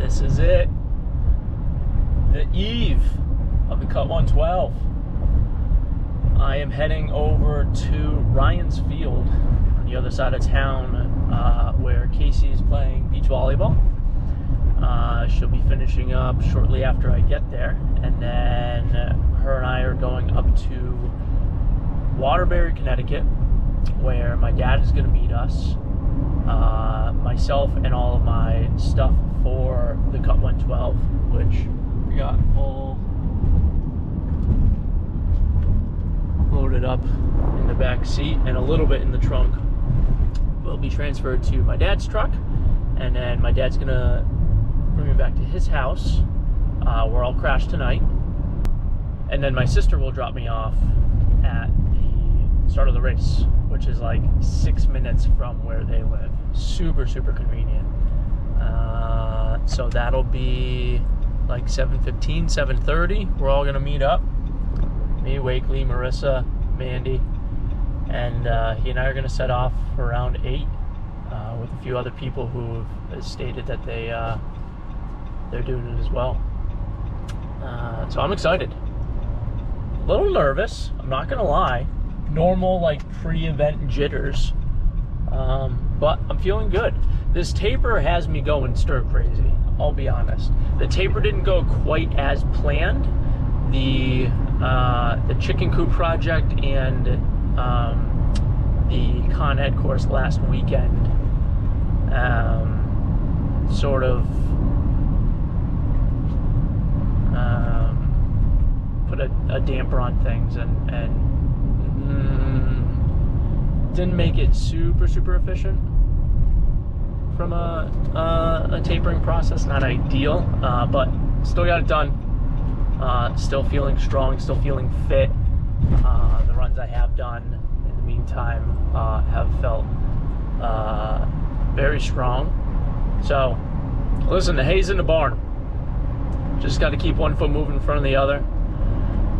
This is it. The eve of the Cut 112. I am heading over to Ryan's Field on the other side of town where Casey is playing beach volleyball. She'll be finishing up shortly after I get there, and then her and I are going up to Waterbury, Connecticut, where my dad is going to meet us. Myself and all of my stuff for the Cut 112, which we got all loaded up in the back seat and a little bit in the trunk, will be transferred to my dad's truck, and then my dad's gonna bring me back to his house where I'll crash tonight, and then my sister will drop me off at the start of the race, which is like 6 minutes from where they live. Super convenient. So that'll be like 7:15, 7:30. We're all gonna meet up. Me, Wakely, Marissa, Mandy, and he and I are gonna set off around 8 with a few other people who have stated that they're doing it as well. So I'm excited. A little nervous, I'm not gonna lie. Normal like pre-event jitters, but I'm feeling good. This taper has me going stir crazy, I'll be honest. The taper didn't go quite as planned. The chicken coop project and the Con Ed course last weekend sort of put a damper on things and didn't make it super efficient from a tapering process. Not ideal, but still got it done. Still feeling strong, still feeling fit. The runs I have done in the meantime have felt very strong. So listen, the hay's in the barn. Just got to keep one foot moving in front of the other.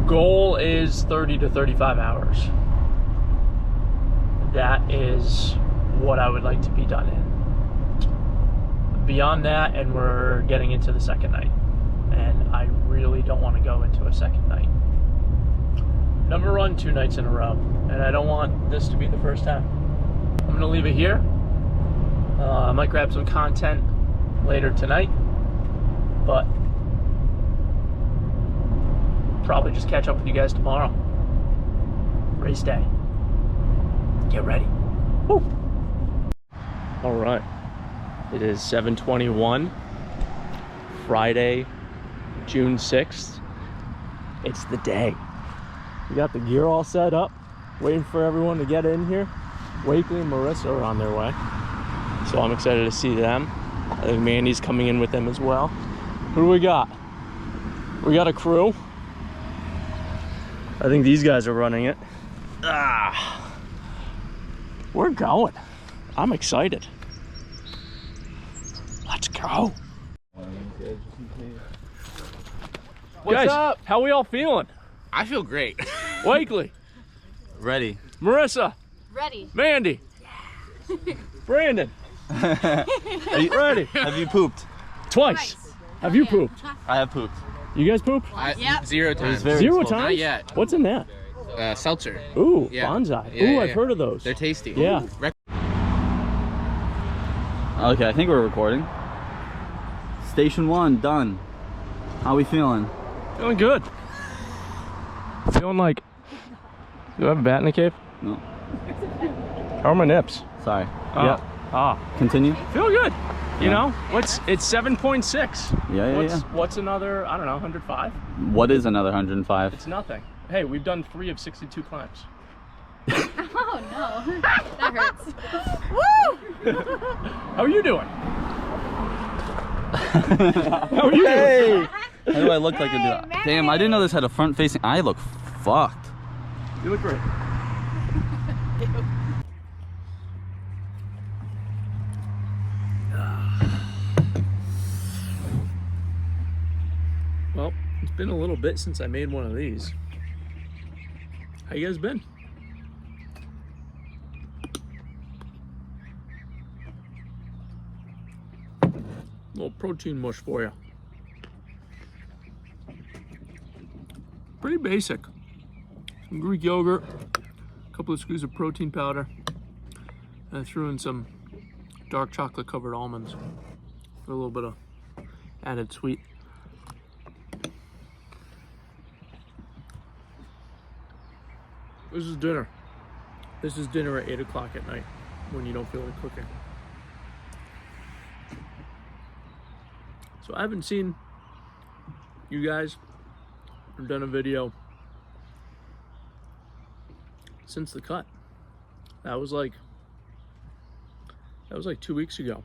Goal is 30 to 35 hours. That is what I would like to be done in. Beyond that, and we're getting into the second night, and I really don't want to go into a second night. Never run 2 nights in a row, and I don't want this to be the first time. I'm gonna leave it here. I might grab some content later tonight, but probably just catch up with you guys tomorrow. Race day. Get ready. Woo! All right. It is 7:21, Friday, June 6th. It's the day. We got the gear all set up, waiting for everyone to get in here. Wakely and Marissa are on their way, so I'm excited to see them. I think Mandy's coming in with them as well. Who do we got? We got a crew. I think these guys are running it. We're going. I'm excited. Let's go. What's guys, up? How we all feeling? I feel great. Wakely. Ready. Marissa. Ready. Mandy. Brandon. Ready. Have you pooped? Twice. Have you pooped? I have pooped. You guys poop? Yep. 0 times. Zero Not times? yet. What's in that? Seltzer. Ooh, Yeah. bonsai. Yeah, Ooh, yeah, I've yeah. heard of those. They're tasty. Yeah. Okay, I think we're recording. Station 1, done. How we feeling? Feeling good. Feeling like... Do I have a bat in the cave? No. How are my nips? Sorry. Yeah. Continue? Feel good. You Yeah. know, it's 7.6. Yeah. What's another, I don't know, 105? What is another 105? It's nothing. Hey, we've done 3 of 62 climbs. Oh no, that hurts. Woo! How are you doing? How are you doing? How do I look like a dude? Damn, I didn't know this had a front facing. I look fucked. You look great. Well, it's been a little bit since I made one of these. How you guys been? Little protein mush for you. Pretty basic. Some Greek yogurt, a couple of scoops of protein powder, and I threw in some dark chocolate covered almonds for a little bit of added sweet. This is dinner. This is dinner at 8 o'clock at night when you don't feel like cooking. So I haven't seen you guys or done a video since the cut. That was like 2 weeks ago.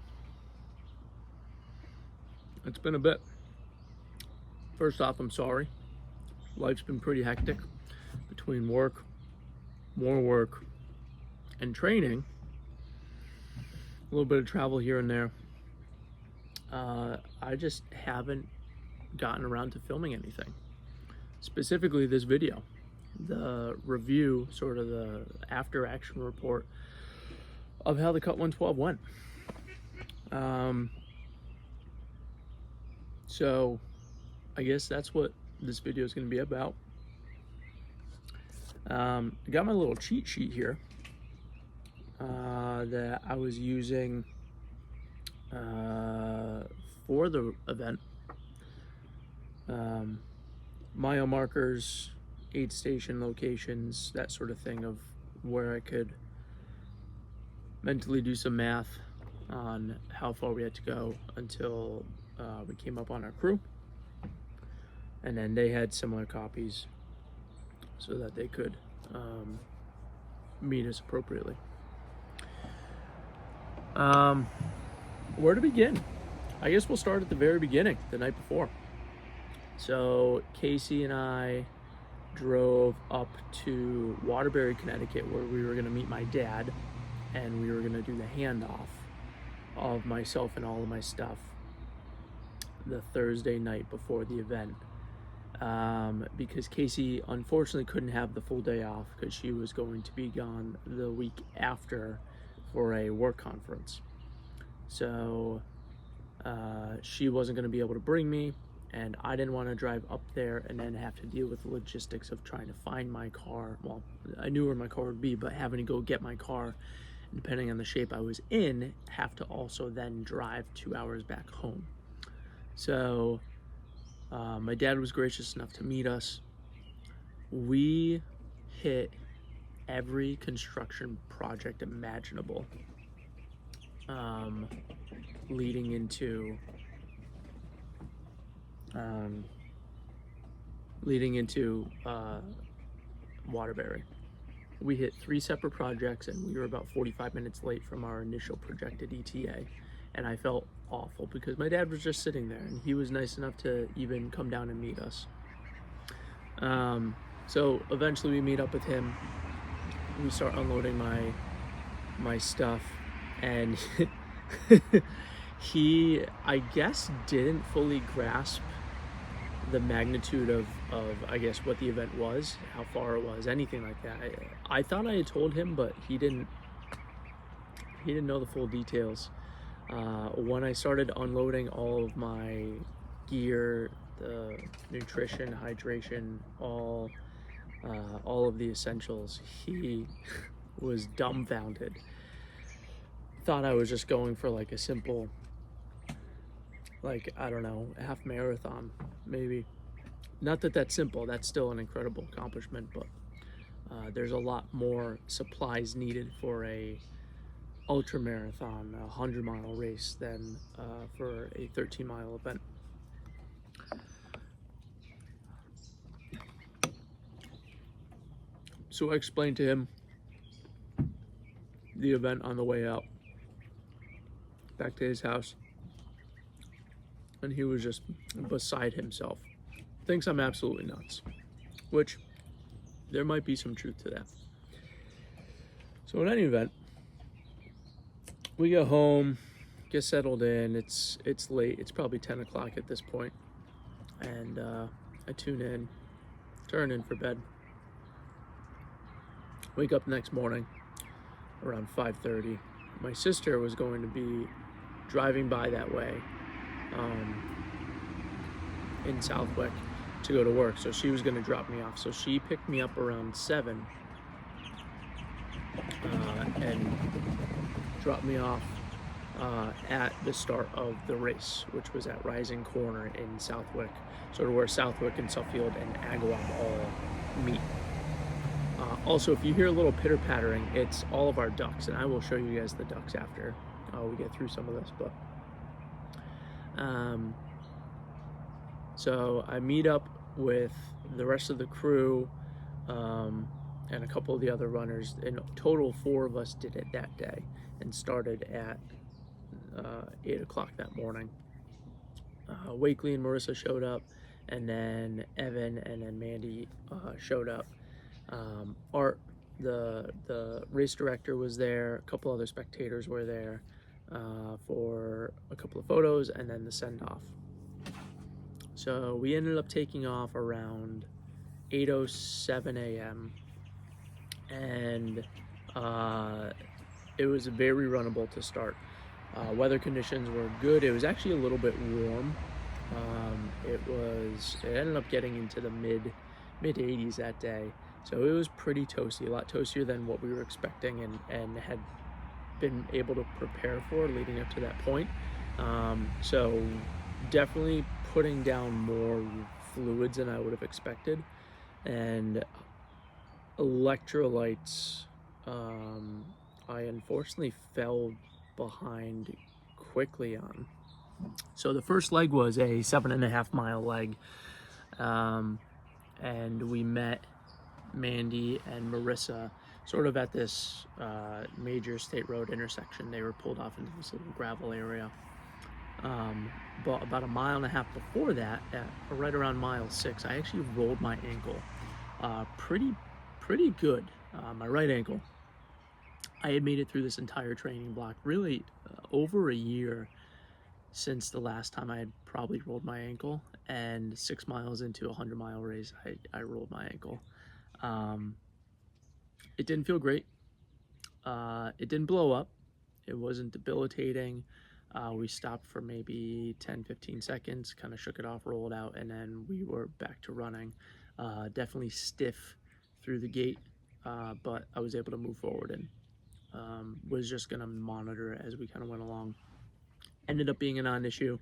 It's been a bit. First off, I'm sorry. Life's been pretty hectic between work, more work, and training. A little bit of travel here and there. I just haven't gotten around to filming anything. Specifically this video. The review, sort of the after action report of how the Cut 112 went. So I guess that's what this video is going to be about. I got my little cheat sheet here that I was using for the event. Mile markers, aid station locations, that sort of thing, of where I could mentally do some math on how far we had to go until we came up on our crew. And then they had similar copies so that they could meet us appropriately. Where to begin? I guess we'll start at the very beginning, the night before. So Casey and I drove up to Waterbury, Connecticut, where we were going to meet my dad, and we were going to do the handoff of myself and all of my stuff the Thursday night before the event. Because Casey unfortunately couldn't have the full day off because she was going to be gone the week after for a work conference. So she wasn't going to be able to bring me, and I didn't want to drive up there and then have to deal with the logistics of trying to find my car. Well, I knew where my car would be, but having to go get my car, depending on the shape I was in, have to also then drive 2 hours back home. So my dad was gracious enough to meet us. We hit every construction project imaginable leading into Waterbury. We hit 3 separate projects, and we were about 45 minutes late from our initial projected ETA. And I felt awful because my dad was just sitting there, and he was nice enough to even come down and meet us. So eventually we meet up with him. We start unloading my stuff, and he, I guess, didn't fully grasp the magnitude of I guess what the event was, how far it was, anything like that. I thought I had told him, but he didn't know the full details. When I started unloading all of my gear, the nutrition, hydration, all of the essentials, he was dumbfounded. Thought I was just going for like a simple, like, I don't know, half marathon, maybe. Not that that's simple, that's still an incredible accomplishment, but there's a lot more supplies needed for a ultra marathon, a 100-mile race, than for a 13-mile event. So I explained to him the event on the way out back to his house, and he was just beside himself. Thinks I'm absolutely nuts, which there might be some truth to that. So in any event, we go home, get settled in. It's late. It's probably 10 o'clock at this point, and I tune in, turn in for bed. Wake up the next morning around 5:30. My sister was going to be driving by that way in Southwick to go to work. So she was going to drop me off. So she picked me up around 7 and dropped me off at the start of the race, which was at Rising Corner in Southwick, sort of where Southwick and Suffield and Agawam all meet. Also, if you hear a little pitter-pattering, it's all of our ducks, and I will show you guys the ducks after we get through some of this. But so I meet up with the rest of the crew and a couple of the other runners. In total, 4 of us did it that day and started at 8 o'clock that morning. Wakely and Marissa showed up, and then Evan and then Mandy showed up. Art, the race director, was there. A couple other spectators were there for a couple of photos and then the send-off. So we ended up taking off around 8:07 a.m. and it was very runnable to start. Weather conditions were good. It was actually a little bit warm. It ended up getting into the mid 80s that day. So it was pretty toasty, a lot toastier than what we were expecting and had been able to prepare for leading up to that point. So definitely putting down more fluids than I would have expected. And electrolytes, I unfortunately fell behind quickly on. So the first leg was a 7.5 mile leg. And we met Mandy and Marissa sort of at this major state road intersection. They were pulled off into this little gravel area. But about 1.5 miles before that, right around mile 6, I actually rolled my ankle pretty good, my right ankle. I had made it through this entire training block, really over a year since the last time I had probably rolled my ankle, and 6 miles into a 100-mile race, I rolled my ankle. It didn't feel great. It didn't blow up. It wasn't debilitating. We stopped for maybe 10-15 seconds, kind of shook it off, rolled out, and then we were back to running. Definitely stiff through the gate, but I was able to move forward and was just going to monitor it as we kind of went along. Ended up being a non-issue.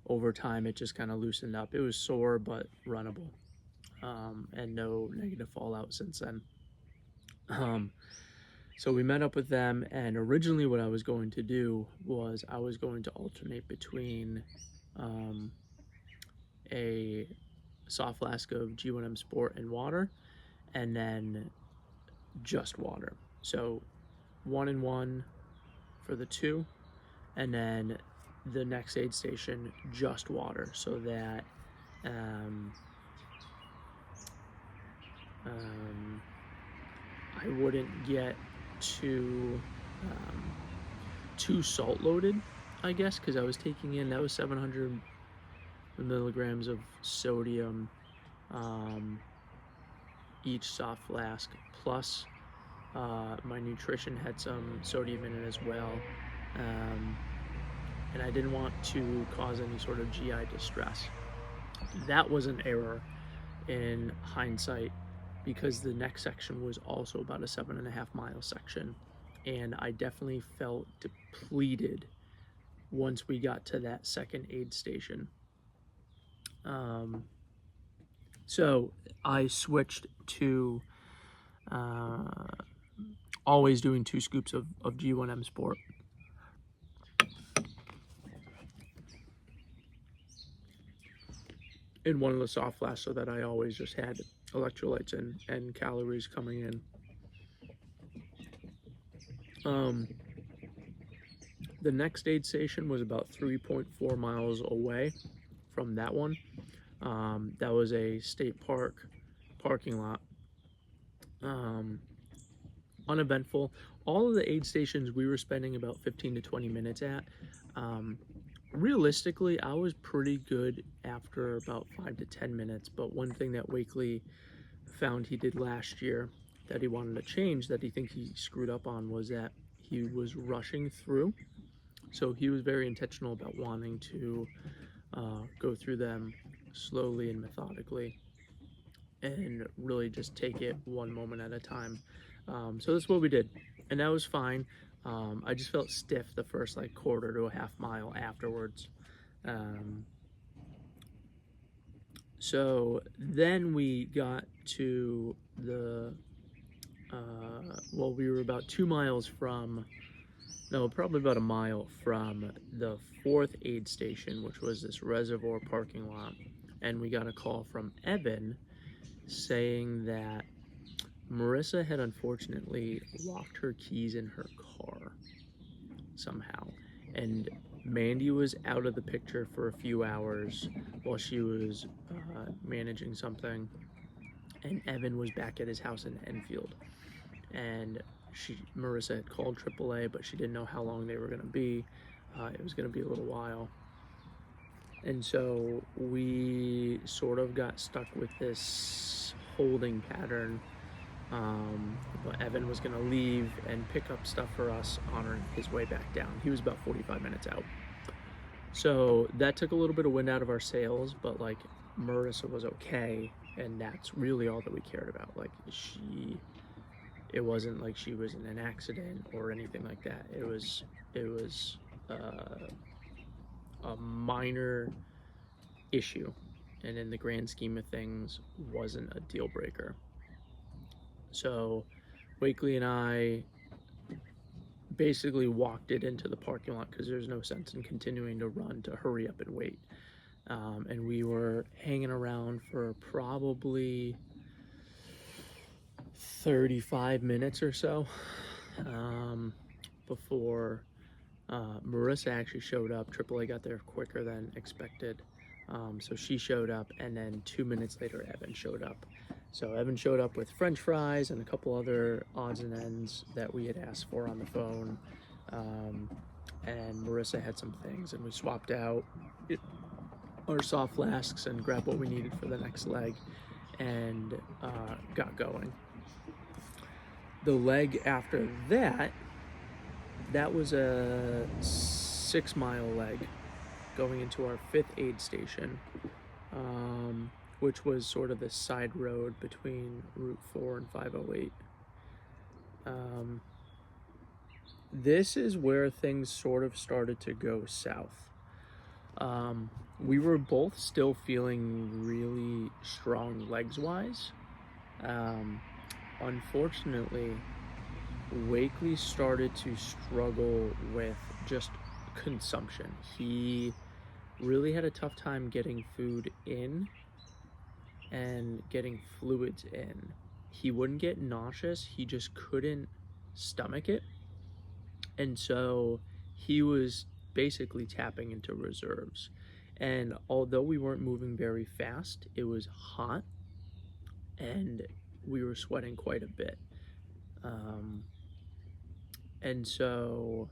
Over time, it just kind of loosened up. It was sore, but runnable, and no negative fallout since then. So we met up with them, and originally what I was going to do was I was going to alternate between a soft flask of G1M Sport and water, and then just water. So 1 and 1 for the 2, and then the next aid station just water, so that I wouldn't get too salt loaded, I guess, because I was taking in, that was 700 milligrams of sodium each soft flask, plus my nutrition had some sodium in it as well, and I didn't want to cause any sort of GI distress. That was an error in hindsight, because the next section was also about a 7.5 mile section, and I definitely felt depleted once we got to that second aid station. So I switched to always doing 2 scoops of G1M Sport. In one of the soft flasks, so that I always just had electrolytes and calories coming in. The next aid station was about 3.4 miles away from that one. That was a state park parking lot. Uneventful. All of the aid stations we were spending about 15 to 20 minutes at. Realistically, I was pretty good after about 5 to 10 minutes, but one thing that Wakely found he did last year that he wanted to change, that he thinks he screwed up on, was that he was rushing through. So he was very intentional about wanting to go through them slowly and methodically and really just take it one moment at a time. So that's what we did, and that was fine. I just felt stiff the first like quarter to a half mile afterwards. So then we got to the well, we were about 2 miles from, no, probably about a mile from the fourth aid station, which was this reservoir parking lot. And we got a call from Evan saying that Marissa had unfortunately locked her keys in her car somehow. And Mandy was out of the picture for a few hours while she was managing something. And Evan was back at his house in Enfield. And Marissa had called AAA, but she didn't know how long they were going to be. It was going to be a little while. And so we sort of got stuck with this holding pattern. But Evan was going to leave and pick up stuff for us on his way back down. He was about 45 minutes out. So that took a little bit of wind out of our sails, but like Marissa was okay. And that's really all that we cared about. Like it wasn't like she was in an accident or anything like that. It was a minor issue, and in the grand scheme of things wasn't a deal breaker. So Wakely and I basically walked it into the parking lot because there's no sense in continuing to run to hurry up and wait. And we were hanging around for probably 35 minutes or so before Marissa actually showed up. AAA got there quicker than expected. So she showed up, and then 2 minutes later, Evan showed up. So Evan showed up with French fries and a couple other odds and ends that we had asked for on the phone. And Marissa had some things, and we swapped out our soft flasks and grabbed what we needed for the next leg and got going. The leg after that was a 6 mile leg going into our fifth aid station, which was sort of the side road between Route 4 and 508. This is where things sort of started to go south. We were both still feeling really strong legs-wise. Unfortunately, Wakely started to struggle with just consumption. He really had a tough time getting food in and getting fluids in. He wouldn't get nauseous, he just couldn't stomach it. And so he was basically tapping into reserves. And although we weren't moving very fast, it was hot and we were sweating quite a bit. And so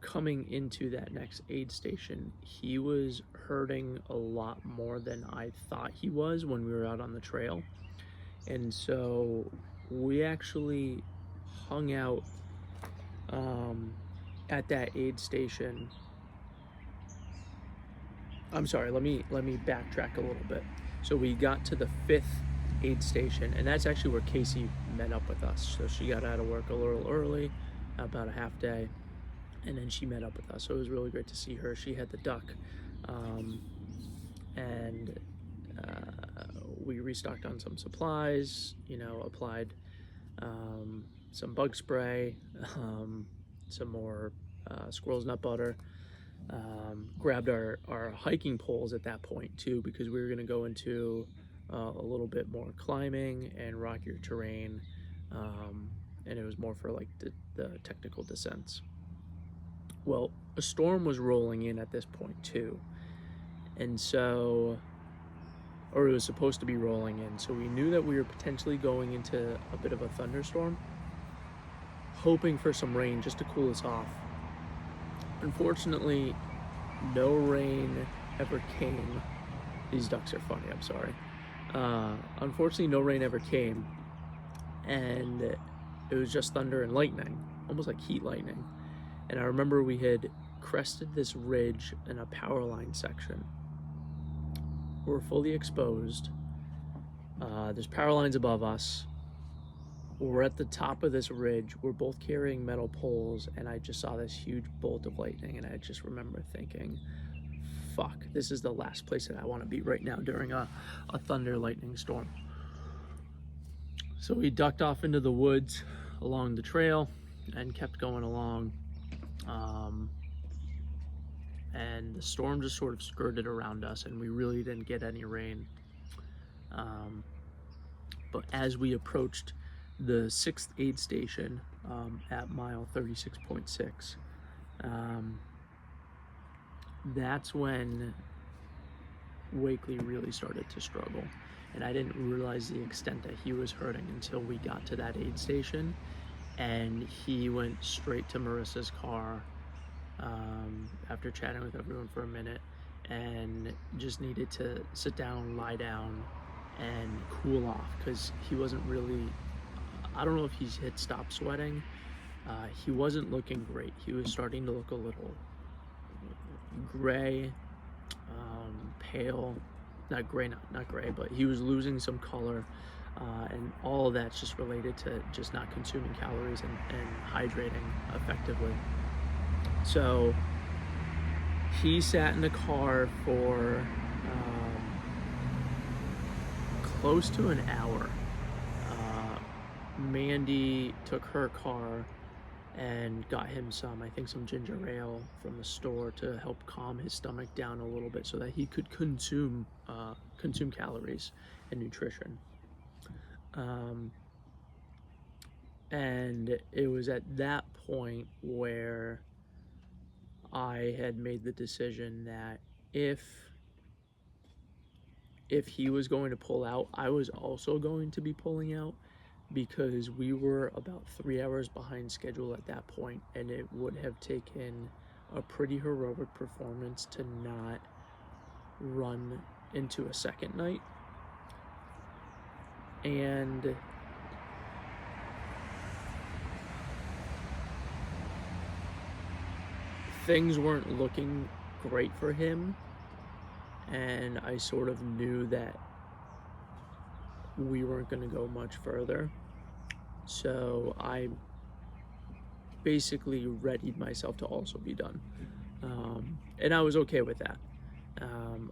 coming into that next aid station, he was hurting a lot more than I thought he was when we were out on the trail. And so we actually hung out at that aid station. I'm sorry, let me backtrack a little bit. So we got to the fifth aid station, and that's actually where Casey met up with us. So she got out of work a little early, about a half day, and then she met up with us. So it was really great to see her. She had the duck, and we restocked on some supplies, applied some bug spray, some more squirrel's nut butter, grabbed our hiking poles at that point too, because we were going to go into a little bit more climbing and rockier terrain, and it was more for like the technical descents. Well, a storm was rolling in at this point too, and so, or it was supposed to be rolling in, so we knew that we were potentially going into a bit of a thunderstorm, hoping for some rain just to cool us off. Unfortunately, no rain ever came. These ducks are funny, I'm sorry. Unfortunately, no rain ever came, and it was just thunder and lightning, almost like heat lightning. And I remember we had crested this ridge in a power line section. We're fully exposed. There's power lines above us. We're at the top of this ridge. We're both carrying metal poles, and I just saw this huge bolt of lightning, and I just remember thinking, fuck, this is the last place that I want to be right now during a thunder lightning storm. So we ducked off into the woods along the trail and kept going along. And the storm just sort of skirted around us, and we really didn't get any rain. But as we approached the 6th aid station at mile 36.6, that's when Wakely really started to struggle. And I didn't realize the extent that he was hurting until we got to that aid station, and he went straight to Marissa's car after chatting with everyone for a minute, and just needed to sit down, lie down, and cool off, because he wasn't really, I don't know if he's hit stop sweating. He wasn't looking great. He was starting to look a little gray, pale, not gray, but he was losing some color, and all of that's just related to just not consuming calories and hydrating effectively. So he sat in the car for close to an hour. Mandy took her car and got him some ginger ale from the store to help calm his stomach down a little bit so that he could consume calories and nutrition. And it was at that point where I had made the decision that if he was going to pull out, I was also going to be pulling out, because we were about 3 hours behind schedule at that point, and it would have taken a pretty heroic performance to not run into a second night. And things weren't looking great for him, and I sort of knew that we weren't going to go much further. So I basically readied myself to also be done. And I was okay with that.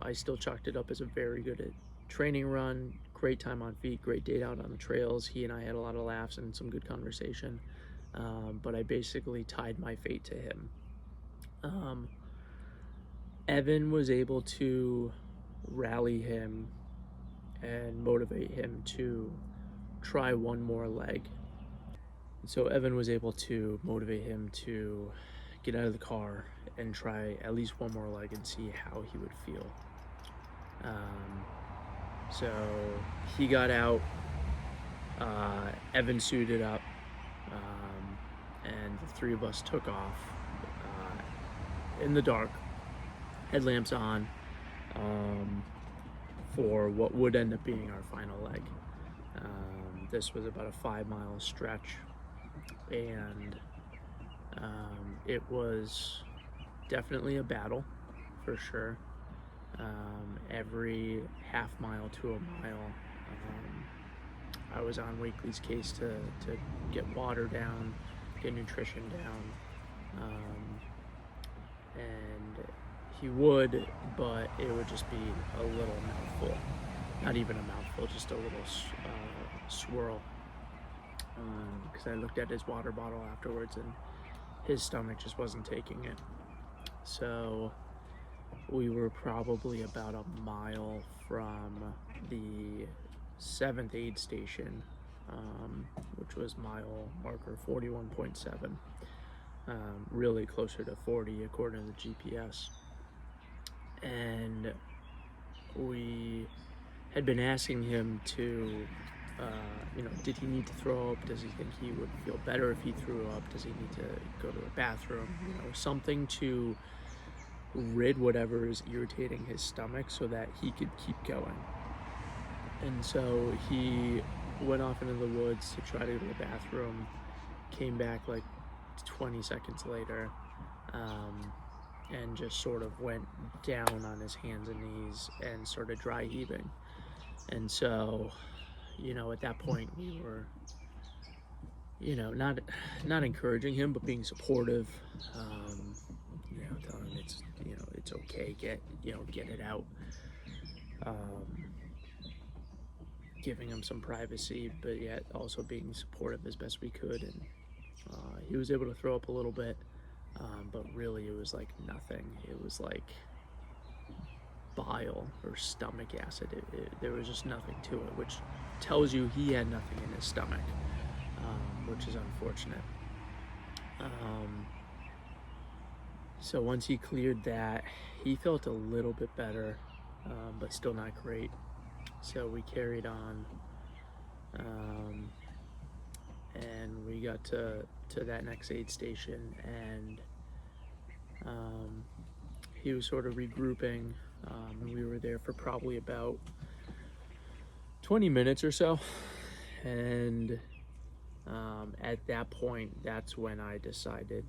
I still chalked it up as a very good training run, great time on feet, great date out on the trails. He and I had a lot of laughs and some good conversation. But I basically tied my fate to him. Evan was able to rally him and motivate him to try one more leg. So Evan was able to motivate him to get out of the car and try at least one more leg and see how he would feel. So he got out, Evan suited up, and the three of us took off in the dark, headlamps on, for what would end up being our final leg. This was about a 5-mile stretch, and it was definitely a battle, for sure. Every half mile to a mile, I was on Wakely's case to get water down, get nutrition down, and he would, but it would just be a little mouthful. Not even a mouthful, just a little swirl. Because I looked at his water bottle afterwards and his stomach just wasn't taking it. So we were probably about a mile from the 7th aid station, which was mile marker 41.7, really closer to 40 according to the GPS. And we had been asking him to, did he need to throw up? Does he think he would feel better if he threw up? Does he need to go to the bathroom? Something to rid whatever is irritating his stomach so that he could keep going. And so he went off into the woods to try to go to the bathroom, came back like 20 seconds later, and just sort of went down on his hands and knees and started dry heaving. And so, you know, at that point we were, you know, not encouraging him, but being supportive, you know, telling him it's, you know, it's okay, get it out, giving him some privacy, but yet also being supportive as best we could. And he was able to throw up a little bit, but really it was like nothing. It was like bile or stomach acid. There was just nothing to it, which tells you he had nothing in his stomach, which is unfortunate. So once he cleared that, he felt a little bit better, but still not great. So we carried on, and we got to that next aid station, and he was sort of regrouping, and we were there for probably about 20 minutes or so. And at that point, that's when I decided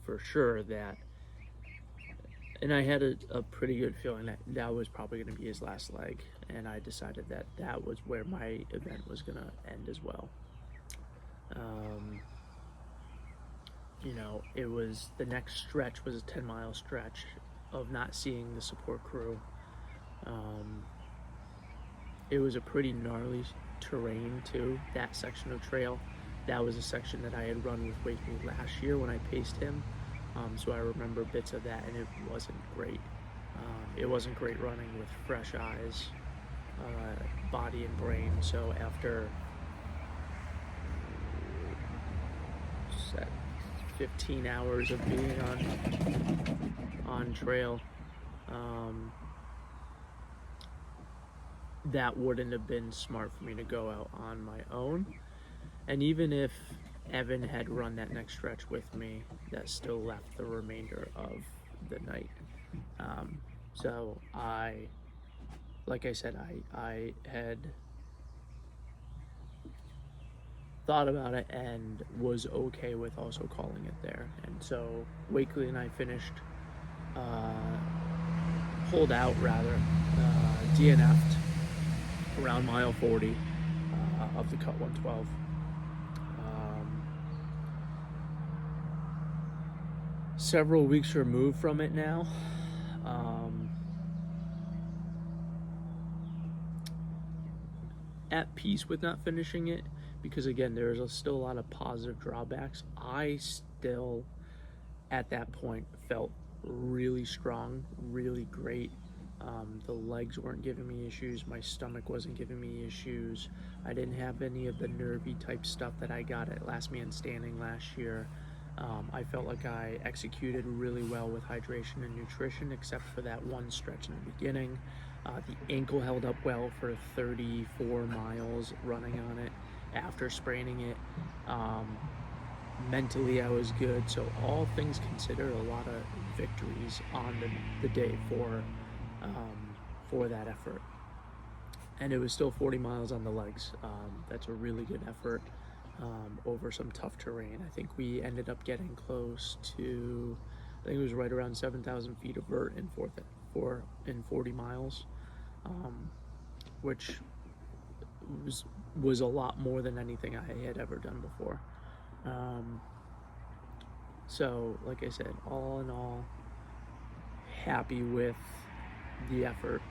for sure that, and I had a pretty good feeling that that was probably going to be his last leg, and I decided that that was where my event was going to end as well. You know, it was, the next stretch was a 10-mile stretch of not seeing the support crew. It was a pretty gnarly terrain too, that section of trail. That was a section that I had run with Wakely last year when I paced him. So I remember bits of that, and it wasn't great. It wasn't great running with fresh eyes, body and brain. So after 15 hours of being on trail, that wouldn't have been smart for me to go out on my own. And even if Evan had run that next stretch with me, that still left the remainder of the night. So like I said, I had thought about it and was okay with also calling it there. And so Wakely and I finished, pulled out rather, DNF'd around mile 40 of the Cut 112. Several weeks removed from it now. At peace with not finishing it, because again, there's still a lot of positive drawbacks. I still, at that point, felt really strong, really great. The legs weren't giving me issues. My stomach wasn't giving me issues. I didn't have any of the nervy type stuff that I got at Last Man Standing last year. I felt like I executed really well with hydration and nutrition, except for that one stretch in the beginning. The ankle held up well for 34 miles running on it after spraining it. Mentally, I was good. So all things considered, a lot of victories on the day for that effort. And it was still 40 miles on the legs. That's a really good effort. Over some tough terrain. I think we ended up getting close to, I think it was right around 7,000 feet of vert in 40 miles, which was a lot more than anything I had ever done before. So, like I said, all in all, happy with the effort.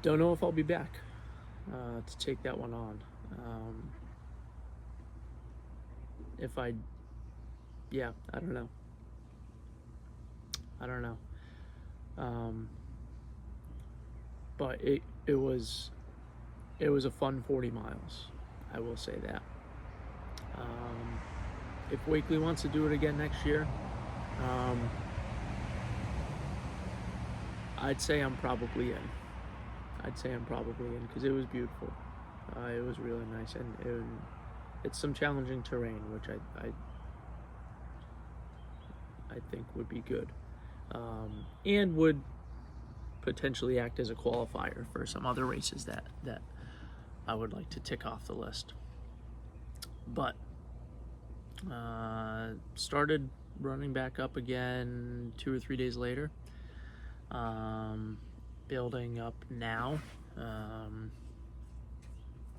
Don't know if I'll be back to take that one on. I don't know. But it was a fun 40 miles. I will say that. If Wakely wants to do it again next year, I'd say I'm probably in. Because it was beautiful. It was really nice, and it's some challenging terrain, which I think would be good, and would potentially act as a qualifier for some other races that I would like to tick off the list. But started running back up again 2 or 3 days later. Building up now.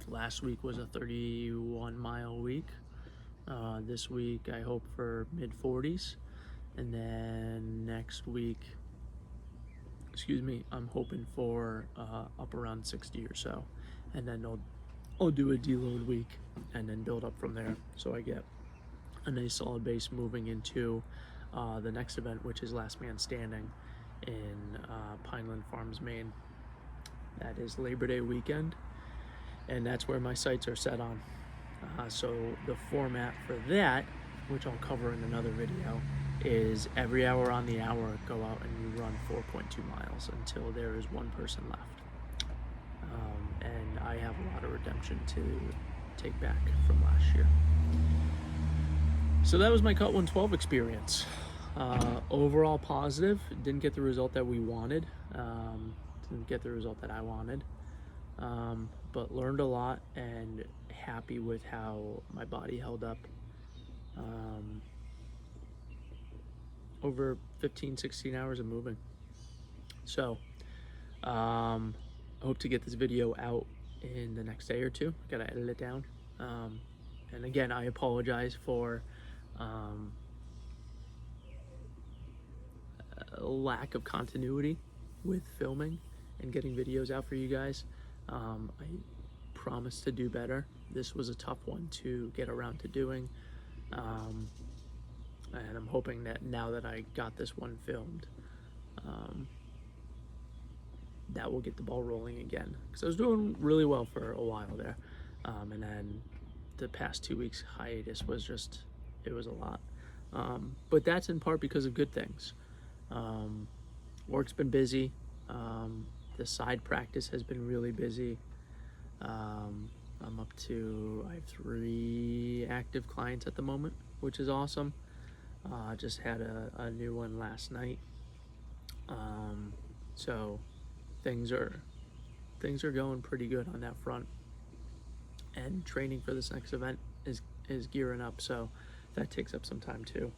Last week was a 31-mile week. This week I hope for mid-40s, and then next week, I'm hoping for up around 60 or so, and then I'll do a deload week and then build up from there, so I get a nice solid base moving into the next event, which is Last Man Standing in Pineland Farms, Maine. That is Labor Day weekend, and that's where my sights are set on. So the format for that, which I'll cover in another video, is every hour on the hour go out and you run 4.2 miles until there is one person left. And I have a lot of redemption to take back from last year. So that was my Cut 112 experience. Overall positive. Didn't get the result that we wanted. Didn't get the result that I wanted. But learned a lot and happy with how my body held up over 15-16 hours of moving. So I hope to get this video out in the next day or two. Gotta edit it down. And again, I apologize for a lack of continuity with filming and getting videos out for you guys. I promise to do better. This was a tough one to get around to doing, and I'm hoping that now that I got this one filmed, that will get the ball rolling again, because I was doing really well for a while there, and then the past 2 weeks hiatus was just, it was a lot, but that's in part because of good things. Work's been busy. The side practice has been really busy. I'm up to, I have 3 active clients at the moment, which is awesome. Just had a new one last night. So things are going pretty good on that front. And training for this next event is gearing up, so that takes up some time too.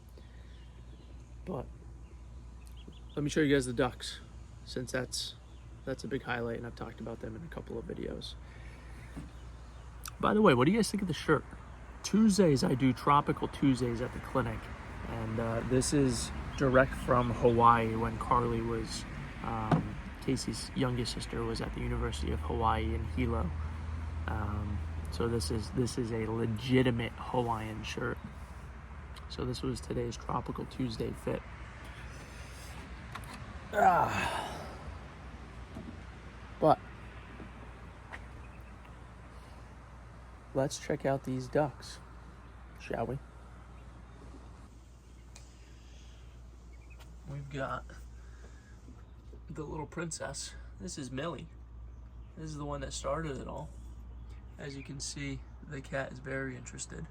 But let me show you guys the ducks, since that's a big highlight, and I've talked about them in a couple of videos. By the way, what do you guys think of the shirt? Tuesdays, I do Tropical Tuesdays at the clinic, and this is direct from Hawaii when Carly was, Casey's youngest sister, was at the University of Hawaii in Hilo. So this is a legitimate Hawaiian shirt. So this was today's Tropical Tuesday fit. But let's check out these ducks, shall we? We've got the little princess. This is Millie. This is the one that started it all. As you can see, the cat is very interested.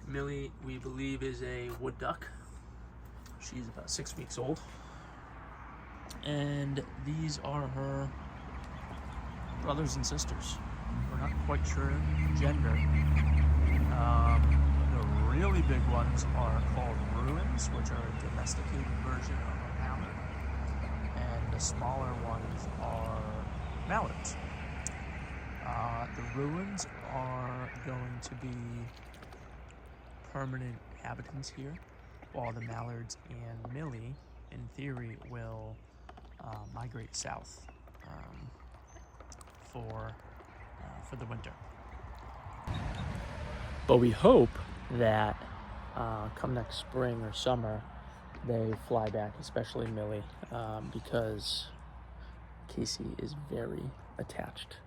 Millie, we believe, is a wood duck. She's about 6 weeks old. And these are her brothers and sisters. We're not quite sure gender. The really big ones are called ruins, which are a domesticated version of a mallard. And the smaller ones are mallards. The ruins are going to be permanent inhabitants here, while the mallards and Millie, in theory, will migrate south for the winter. But we hope that come next spring or summer, they fly back, especially Millie, because Casey is very attached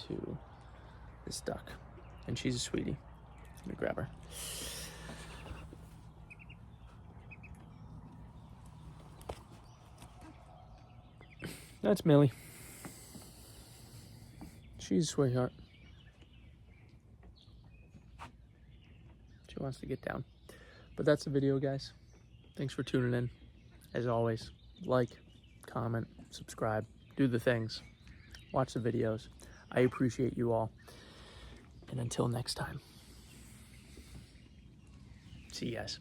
to this duck, and she's a sweetie. Let me grab her. That's Millie. She's a sweetheart. She wants to get down. But that's the video, guys. Thanks for tuning in. As always, like, comment, subscribe, do the things, watch the videos. I appreciate you all. And until next time, see you guys.